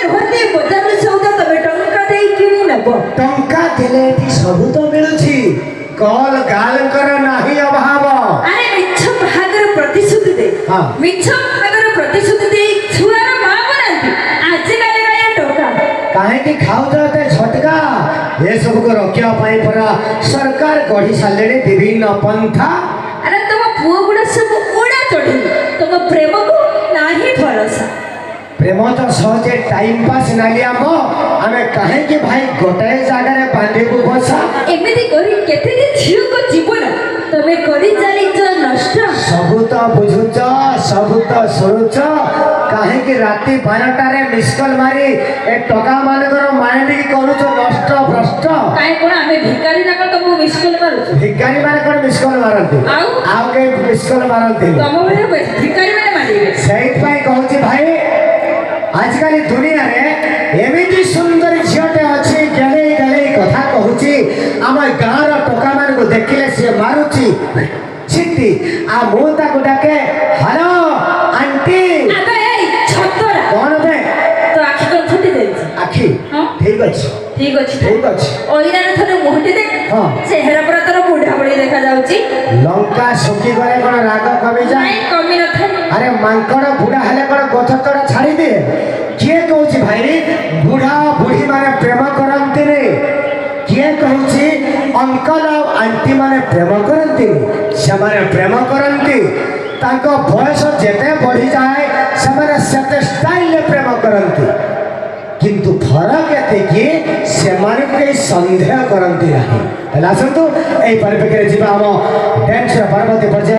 भर्ती बजार सौदा तबे टंका देई किनी नबो टंका देले एठी सब तो मिलुछि कल गाल कर नाही अभाव अरे मिछ भागर प्रतिश्रुति दे हां मिछ भागर प्रतिश्रुति दे छुआर मां बनांती आज काले गाया टोका काहे की खाउ जाते झटका ये सब को रक्षा पाई परा सरकार गढ़ी सालेने विभिन्न पंथा अरे तुम पुओ गुडा सब उड़ा चढ़ी तुम प्रेम को नाही भरोसा प्रेम तो सहजे टाइम पास नालिया मो हमें काहे कि भाई गोटाए जागा रे बांधे को बसा एमिति करी केते दिन झियो को जीवन तमे करी जाली जो नष्ट सब तो बुझुच सब तो सुनुच काहे कि राती 12टा रे मिस कॉल मारी ए टका मानकर माइंड की करूच नष्ट भ्रष्ट काहे कोन हमें भिखारी ना को तुम मिस कॉल मारू भिखारी माने कोन मिस कॉल मारंती आउ के मिस कॉल मारंती तुम बड़े भिखारी माने मारिबे सहित पाई कहूची भाई आजकल दुनिया रे एमिति सुंदर झियोटे अछि गले गले कथा कहूची आम गाँव रो टका मान को देखिले से मारुची छिट्टी आ मोता को डाके हेलो आंटी अबे ए छतरा कोन बे तो आखि को फुटी दे आखी हां ठीक अछि ठीक अछि ओइरा रे थरे मुहटी दे हां चेहरा पर तोर बुढ़ा बड़ी देखा जाउची लंका सुखी गले कोन राग कमी जा नहीं कमी न था अरे मांकड़ बुढ़ा हेले कोन गछ तोड़ा छाड़ी दे किए कहूची भाई बुढ़ा बुढ़ी माने प्रेम करंती रे किए कहूची अंकल और आंटी माने प्रेम करंती से माने प्रेम करंती ताको बयस जेते बढ़ी जाए से माने सेते स्टाइल ले प्रेम करंती किंतु फरक एते कि से माने के संदेह करंती नाही हला संतु एई परिपेक्षरे जीवा हम डांस परवर्ती पर्याय